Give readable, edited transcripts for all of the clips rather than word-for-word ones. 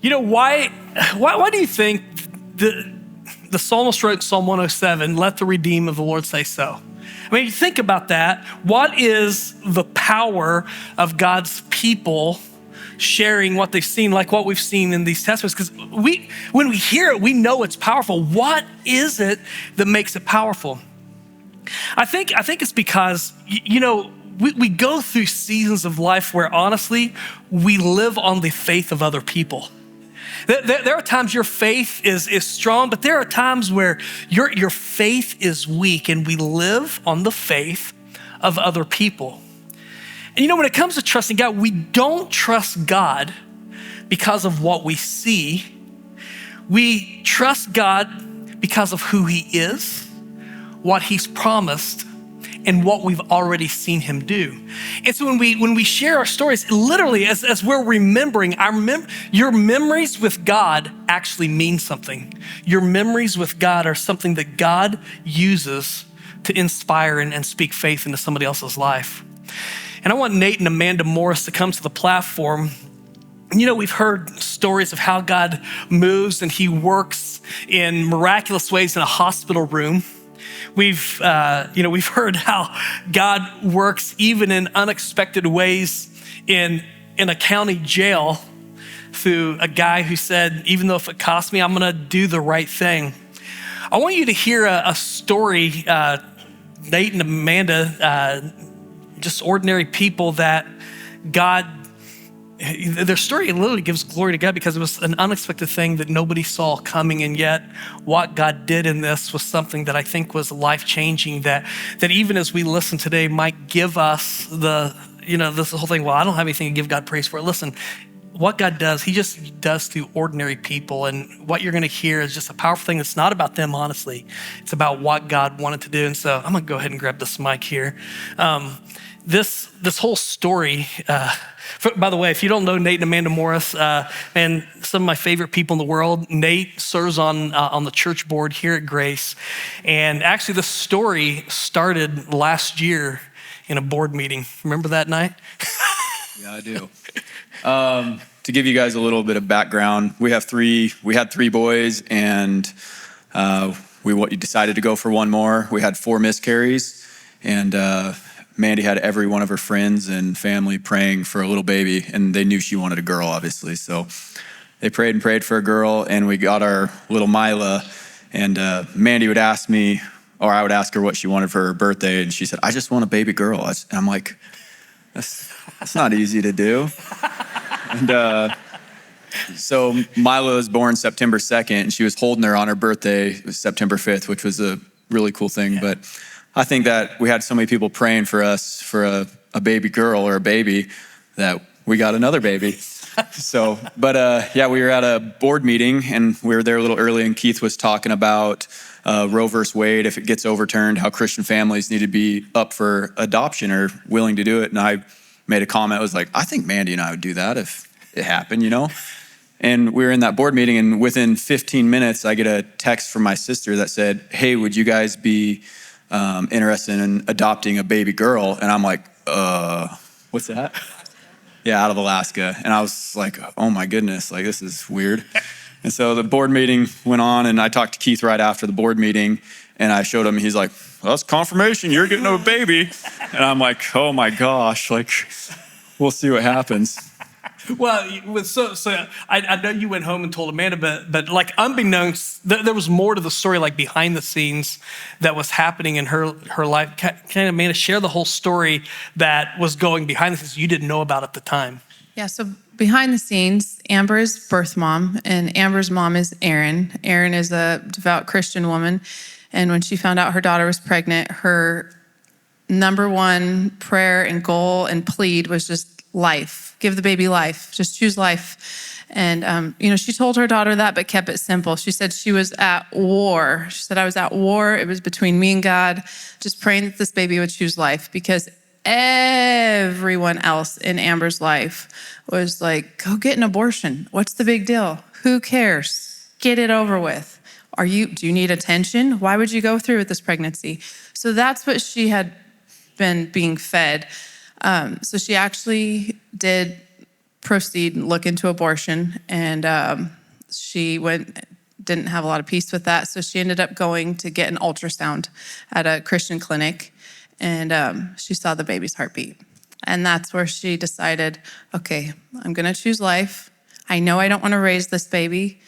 You know, why do you think the psalmist wrote Psalm 107, let the redeemed of the Lord say so? I mean, you think about that. What is the power of God's people sharing what they've seen, like what we've seen in these testimonies? Because when we hear it, we know it's powerful. What is it that makes it powerful? I think it's because, we go through seasons of life where honestly, we live on the faith of other people. There are times your faith is strong, but there are times where your faith is weak, and we live on the faith of other people. And when it comes to trusting God, we don't trust God because of what we see. We trust God because of who he is, what he's promised, and what we've already seen him do. And so when we share our stories, literally as we're remembering, your memories with God actually mean something. Your memories with God are something that God uses to inspire and speak faith into somebody else's life. And I want Nate and Amanda Morris to come to the platform. We've heard stories of how God moves and he works in miraculous ways in a hospital room. We've heard how God works even in unexpected ways in a county jail through a guy who said, even though if it costs me, I'm gonna do the right thing. I want you to hear a story, Nate and Amanda, just ordinary people that God, their story literally gives glory to God because it was an unexpected thing that nobody saw coming, and yet what God did in this was something that I think was life-changing, that even as we listen today might give us this whole thing, well, I don't have anything to give God praise for. Listen, what God does, he just does through ordinary people, and what you're gonna hear is just a powerful thing that's not about them, honestly. It's about what God wanted to do. And so I'm gonna go ahead and grab this mic here. This whole story, by the way, if you don't know Nate and Amanda Morris, and some of my favorite people in the world, Nate serves on the church board here at Grace. And actually the story started last year in a board meeting. Remember that night? Yeah, I do. To give you guys a little bit of background, we had three boys, and we decided to go for one more. We had 4 miscarries, and Mandy had every one of her friends and family praying for a little baby, and they knew she wanted a girl, obviously. So they prayed and prayed for a girl, and we got our little Mila. And Mandy would ask me, or I would ask her what she wanted for her birthday, and she said, "I just want a baby girl." And I'm like, that's not easy to do. And so Mila was born September 2nd, and she was holding her on her birthday, it was September 5th, which was a really cool thing. Yeah. But I think that we had so many people praying for us for a baby girl or a baby that we got another baby. So, but we were at a board meeting, and we were there a little early, and Keith was talking about Roe versus Wade, if it gets overturned, how Christian families need to be up for adoption or willing to do it. And I made a comment, I was like, I think Mandy and I would do that if it happened, And we were in that board meeting, and within 15 minutes, I get a text from my sister that said, "Hey, would you guys be interested in adopting a baby girl?" And I'm like, what's that? Yeah, out of Alaska. And I was like, oh my goodness, like this is weird. And so the board meeting went on, and I talked to Keith right after the board meeting, and I showed him, he's like, well, that's confirmation, you're getting a baby. And I'm like, oh my gosh, like, we'll see what happens. Well, so I know you went home and told Amanda, but like unbeknownst, there was more to the story, like behind the scenes that was happening in her life. Can Amanda share the whole story that was going behind the scenes you didn't know about at the time? Yeah, so behind the scenes, Amber is birth mom, and Amber's mom is Erin. Erin is a devout Christian woman, and when she found out her daughter was pregnant, her number one prayer and goal and plead was just life. Give the baby life. Just choose life. And, she told her daughter that, but kept it simple. She said she was at war. She said, I was at war. It was between me and God, just praying that this baby would choose life, because everyone else in Amber's life was like, go get an abortion. What's the big deal? Who cares? Get it over with. Do you need attention? Why would you go through with this pregnancy? So that's what she had been being fed. So she actually did proceed and look into abortion. And she didn't have a lot of peace with that. So she ended up going to get an ultrasound at a Christian clinic. And she saw the baby's heartbeat. And that's where she decided, okay, I'm going to choose life. I know I don't want to raise this baby,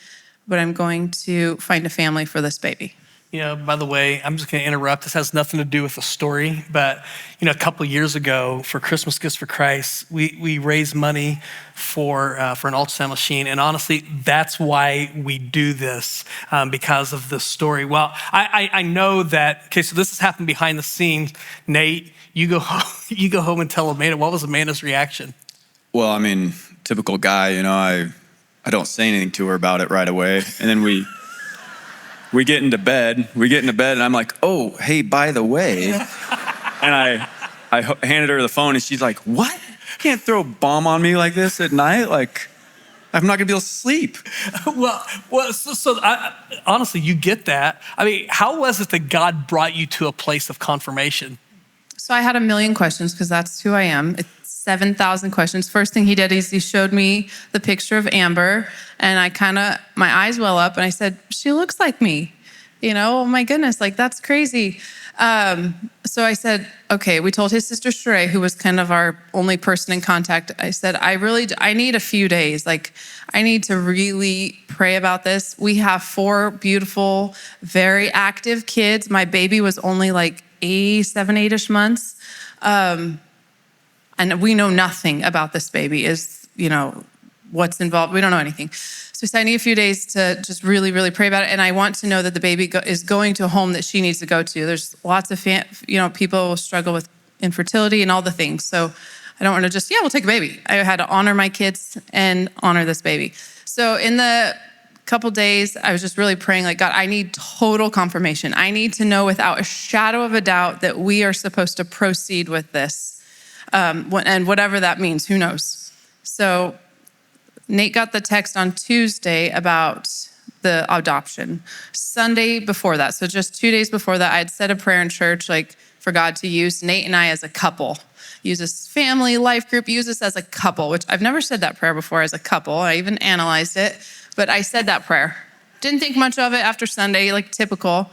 but I'm going to find a family for this baby. By the way, I'm just going to interrupt. This has nothing to do with the story, but a couple of years ago for Christmas Gifts for Christ, we raised money for an ultrasound machine, and honestly, that's why we do this, because of this story. Well, I know that. Okay, so this has happened behind the scenes. Nate, you go home and tell Amanda. What was Amanda's reaction? Well, I mean, typical guy, I don't say anything to her about it right away, and then we get into bed. And I'm like, oh, hey, by the way. And I handed her the phone, and she's like, what? You can't throw a bomb on me like this at night? Like, I'm not gonna be able to sleep. Honestly, you get that. I mean, how was it that God brought you to a place of confirmation? So I had a million questions because that's who I am. It's 7,000 questions. First thing he did is he showed me the picture of Amber, and my eyes well up, and I said, she looks like me. Oh my goodness, like that's crazy. So I said, okay, we told his sister Sheree, who was kind of our only person in contact. I said, I need a few days. Like, I need to really pray about this. We have 4 beautiful, very active kids. My baby was only like 7, 8-ish months. And we know nothing about this baby, what's involved. We don't know anything. So I need a few days to just really, really pray about it. And I want to know that the baby is going to a home that she needs to go to. There's lots of, people struggle with infertility and all the things. So I don't want to just, we'll take a baby. I had to honor my kids and honor this baby. So in the couple days, I was just really praying, like, God, I need total confirmation. I need to know without a shadow of a doubt that we are supposed to proceed with this. And whatever that means, who knows? So Nate got the text on Tuesday about the adoption. Sunday before that, so just 2 days before that, I had said a prayer in church, like, for God to use Nate and I as a couple. Use this family life group, use us as a couple, which I've never said that prayer before as a couple. I even analyzed it, but I said that prayer. Didn't think much of it after Sunday, like typical.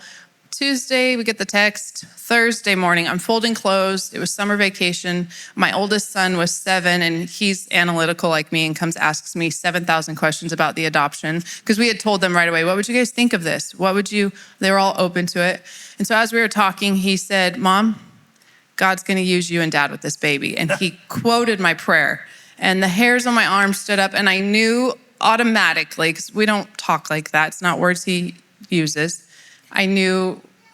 Tuesday, we get the text. Thursday morning, I'm folding clothes. It was summer vacation. My oldest son was 7, and he's analytical like me and asks me 7,000 questions about the adoption, because we had told them right away, what would you guys think of this? They were all open to it. And so as we were talking, he said, Mom, God's gonna use you and Dad with this baby. And he quoted my prayer, and the hairs on my arm stood up, and I knew automatically, because we don't talk like that. It's not words he uses.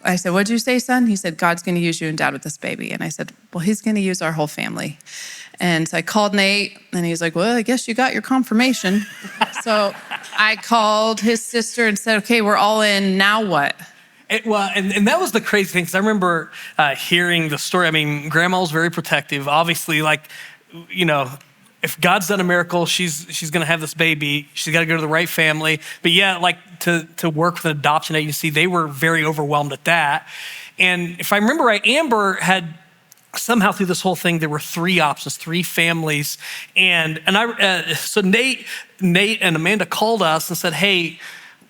I said, what'd you say, son? He said, God's going to use you and Dad with this baby. And I said, well, he's going to use our whole family. And so I called Nate, and he's like, well, I guess you got your confirmation. So I called his sister and said, okay, we're all in, now what? And that was the crazy thing, because I remember hearing the story. I mean, Grandma was very protective. Obviously, if God's done a miracle, she's gonna have this baby. She's got to go to the right family. But to work with an adoption agency, they were very overwhelmed at that. And if I remember right, Amber had somehow through this whole thing, there were 3 options, 3 families. So Nate and Amanda called us and said, hey,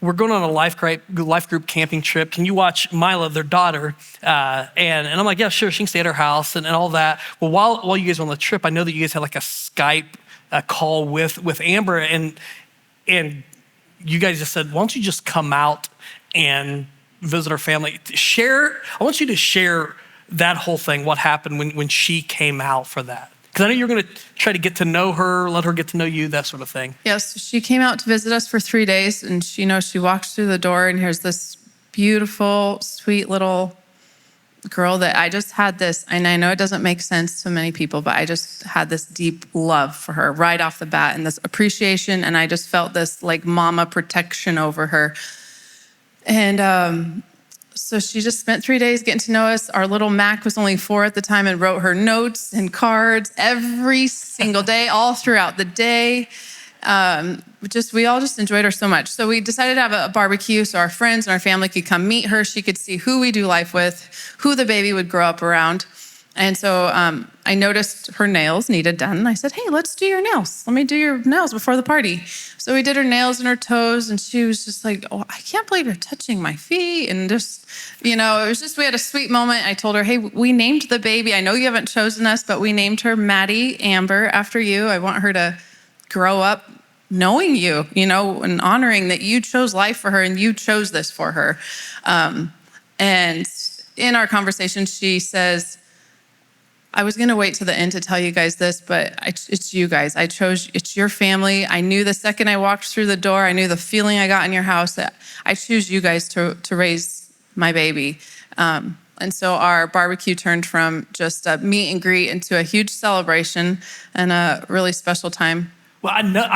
we're going on a life group camping trip. Can you watch Mila, their daughter? And I'm like, yeah, sure. She can stay at our house and all that. Well, while you guys were on the trip, I know that you guys had like a Skype call with Amber, and you guys just said, why don't you just come out and visit our family? I want you to share that whole thing, what happened when she came out for that. Because I know you're going to try to get to know her, let her get to know you, that sort of thing. Yes, she came out to visit us for 3 days, and she walks through the door, and here's this beautiful, sweet little girl that I just had this, and I know it doesn't make sense to many people, but I just had this deep love for her right off the bat, and this appreciation, and I just felt this like mama protection over her. And so she just spent 3 days getting to know us. Our little Mac was only 4 at the time and wrote her notes and cards every single day, all throughout the day. We all just enjoyed her so much. So we decided to have a barbecue so our friends and our family could come meet her. She could see who we do life with, who the baby would grow up around. And so I noticed her nails needed done. And I said, hey, let's do your nails. Let me do your nails before the party. So we did her nails and her toes. And she was just like, oh, I can't believe you're touching my feet. And just, it was just, we had a sweet moment. I told her, hey, we named the baby. I know you haven't chosen us, but we named her Maddie Amber after you. I want her to grow up knowing you, and honoring that you chose life for her and you chose this for her. And in our conversation, she says, I was going to wait till the end to tell you guys this, but it's you guys. It's your family. I knew the second I walked through the door, I knew the feeling I got in your house that I choose you guys to raise my baby. And so our barbecue turned from just a meet and greet into a huge celebration and a really special time. Well, I know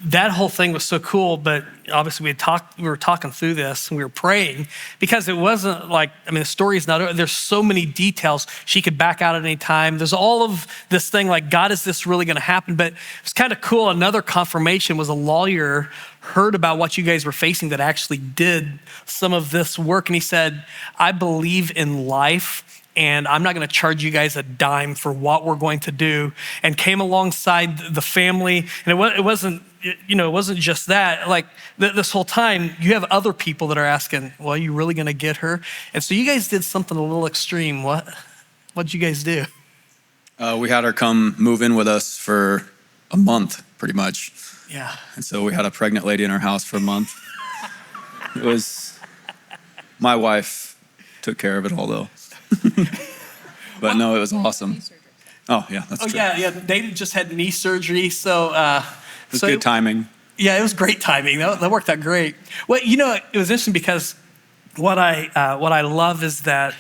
that whole thing was so cool, but obviously we were talking through this and we were praying because it wasn't like, the story is not, there's so many details. She could back out at any time. There's all of this thing like, God, is this really going to happen? But it's kind of cool. Another confirmation was a lawyer heard about what you guys were facing that actually did some of this work. And he said, I believe in life, and I'm not going to charge you guys a dime for what we're going to do, and came alongside the family. And it wasn't just that. Like this whole time, you have other people that are asking, well, are you really going to get her? And so you guys did something a little extreme. What'd you guys do? We had her come move in with us for a month, pretty much. Yeah. And so we had a pregnant lady in our house for a month. It was, my wife took care of it all though. But no, it was awesome. Oh yeah, that's true. Yeah. David just had knee surgery, so it was good timing. Yeah, it was great timing. That worked out great. Well, it was interesting because what I love is that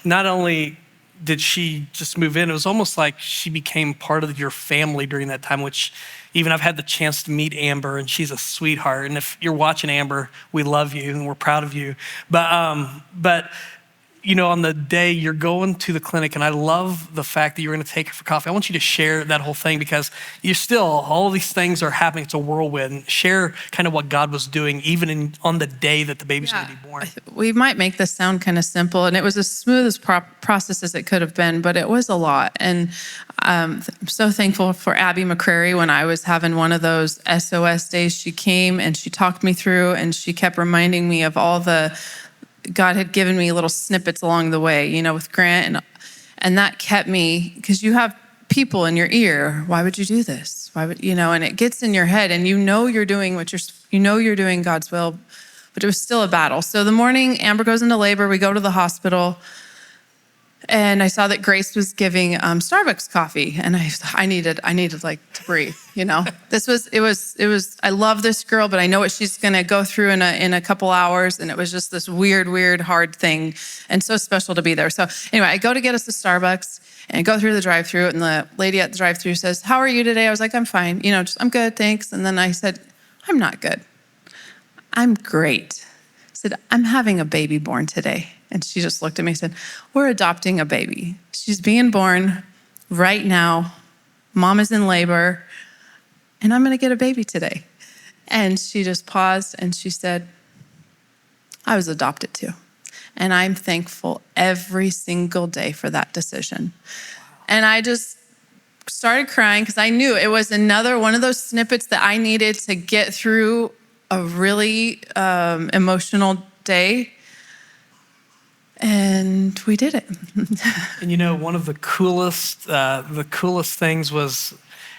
not only did she just move in, it was almost like she became part of your family during that time, which even I've had the chance to meet Amber, and she's a sweetheart. And if you're watching Amber, we love you and we're proud of you. But on the day you're going to the clinic, and I love the fact that you're going to take her for coffee. I want you to share that whole thing because all of these things are happening. It's a whirlwind. Share kind of what God was doing even on the day that the baby's going to be born. We might make this sound kind of simple, and it was as smooth as process as it could have been, but it was a lot. And I'm so thankful for Abby McCrary. When I was having one of those SOS days, she came and she talked me through, and she kept reminding me of all the God had given me little snippets along the way, with Grant, and that kept me, because you have people in your ear. Why would you do this? Why would and it gets in your head, and you're doing you're doing God's will, but it was still a battle. So the morning Amber goes into labor, we go to the hospital, and I saw that Grace was giving Starbucks coffee, and I needed like to breathe. It was. I love this girl, but I know what she's going to go through in a couple hours, and it was just this weird, hard thing, and so special to be there. So anyway, I go to get us to Starbucks and go through the drive-thru, and the lady at the drive-thru says, "How are you today?" I was like, "I'm fine. I'm good, thanks." And then I said, "I'm not good. I'm great." I said, "I'm having a baby born today." And she just looked at me and said, "We're adopting a baby. She's being born right now. Mom is in labor, and I'm going to get a baby today." And she just paused and she said, "I was adopted too. And I'm thankful every single day for that decision." And I just started crying because I knew it was another one of those snippets that I needed to get through a really emotional day. And we did it. And one of the coolest things was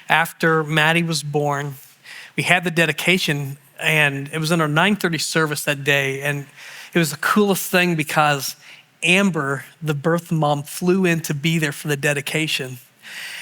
after Maddie was born, we had the dedication, and it was in our 9:30 service that day. And it was the coolest thing because Amber, the birth mom, flew in to be there for the dedication.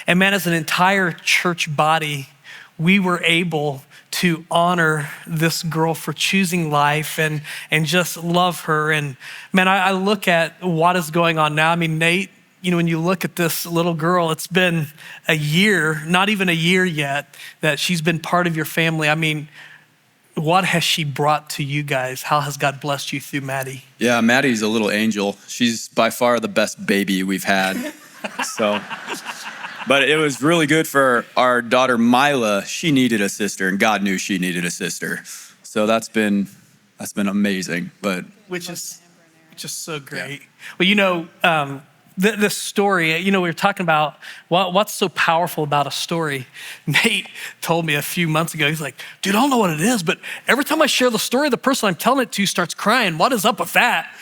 And man, as an entire church body, we were able to honor this girl for choosing life and just love her. And man, I look at what is going on now. Nate, when you look at this little girl, it's been a year, not even a year yet, that she's been part of your family. What has she brought to you guys? How has God blessed you through Maddie? Yeah, Maddie's a little angel. She's by far the best baby we've had. But it was really good for our daughter, Mila. She needed a sister, and God knew she needed a sister. So that's been amazing. But which is so great. Yeah. Well, This story, we were talking about what's so powerful about a story. Nate told me a few months ago, he's like, dude, I don't know what it is, but every time I share the story, the person I'm telling it to starts crying. What is up with that?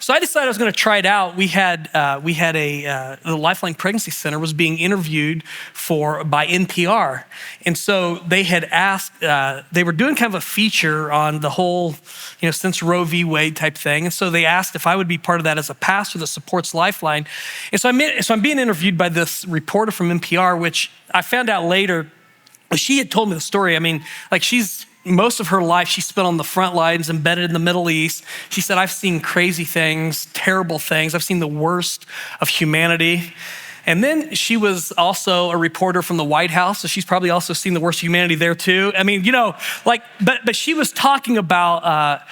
So I decided I was going to try it out. We had the Lifeline Pregnancy Center was being interviewed by NPR. And so they had asked, they were doing kind of a feature on the whole, since Roe v. Wade type thing. And so they asked if I would be part of that as a pastor that supports Lifeline. And so I'm being interviewed by this reporter from NPR, which I found out later, she had told me the story. I mean, like most of her life, she spent on the front lines, embedded in the Middle East. She said, I've seen crazy things, terrible things. I've seen the worst of humanity. And then she was also a reporter from the White House, so she's probably also seen the worst of humanity there too. I mean, but she was talking about,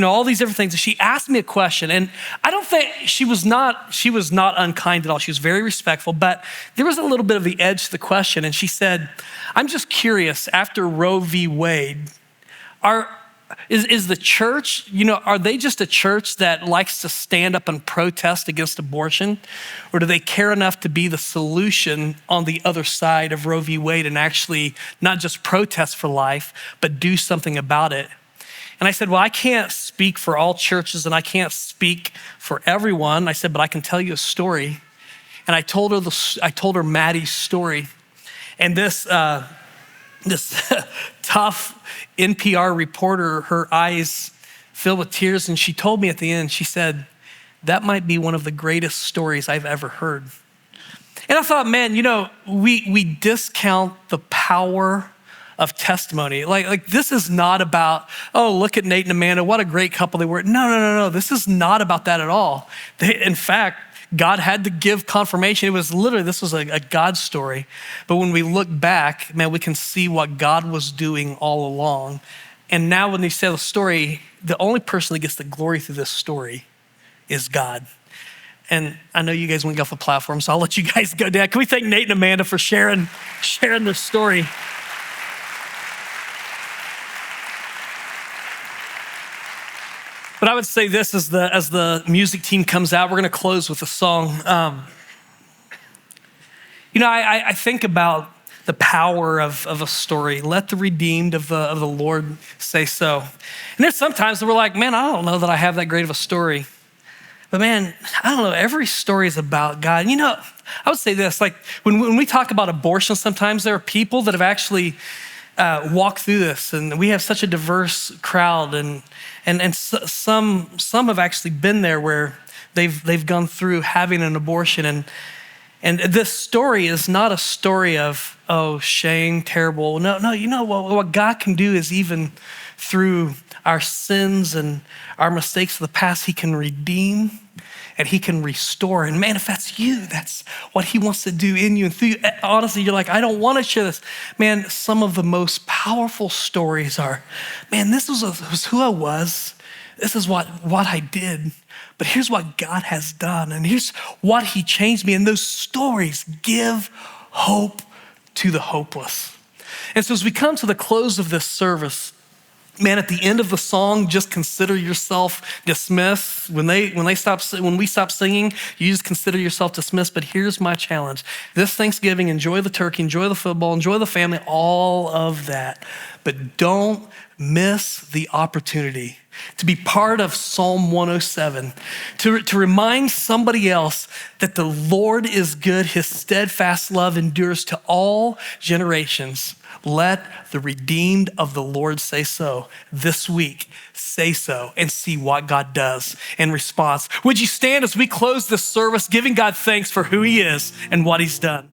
all these different things. And she asked me a question, and I don't think she was not unkind at all. She was very respectful, but there was a little bit of the edge to the question. And she said, I'm just curious, after Roe v. Wade, is the church, are they just a church that likes to stand up and protest against abortion? Or do they care enough to be the solution on the other side of Roe v. Wade and actually not just protest for life, but do something about it? And I said, well, I can't speak for all churches and I can't speak for everyone. I said, but I can tell you a story. And I told her Maddie's story. And this tough NPR reporter, her eyes filled with tears, and she told me at the end, she said, that might be one of the greatest stories I've ever heard. And I thought, man, we discount the power of testimony. Like this is not about, oh, look at Nate and Amanda, what a great couple they were. No. This is not about that at all. In fact, God had to give confirmation. It was literally, this was a God story. But when we look back, man, we can see what God was doing all along. And now when they tell the story, the only person that gets the glory through this story is God. And I know you guys want to get off the platform, so I'll let you guys go down. Can we thank Nate and Amanda for sharing their story? But I would say this as the music team comes out, we're going to close with a song. I think about the power of a story. Let the redeemed of the Lord say so. And there's sometimes that we're like, man, I don't know that I have that great of a story. But man, I don't know, every story is about God. And I would say this, like when we talk about abortion, sometimes there are people that have actually walked through this, and we have such a diverse crowd, and some have actually been there where they've gone through having an abortion, and this story is not a story of, oh, shame, terrible. No, what God can do is even through our sins and our mistakes of the past, he can redeem and he can restore. And man, if that's you, that's what he wants to do in you and through you. Honestly, you're like, I don't want to share this. Man, some of the most powerful stories are, man, this was who I was. This is what I did. But here's what God has done. And here's what he changed me. And those stories give hope to the hopeless. And so as we come to the close of this service, man, at the end of the song, just consider yourself dismissed. When we stop singing, you just consider yourself dismissed. But here's my challenge. This Thanksgiving, enjoy the turkey, enjoy the football, enjoy the family, all of that. But don't miss the opportunity to be part of Psalm 107, to remind somebody else that the Lord is good, his steadfast love endures to all generations. Let the redeemed of the Lord say so. This week, say so and see what God does in response. Would you stand as we close this service, giving God thanks for who he is and what he's done?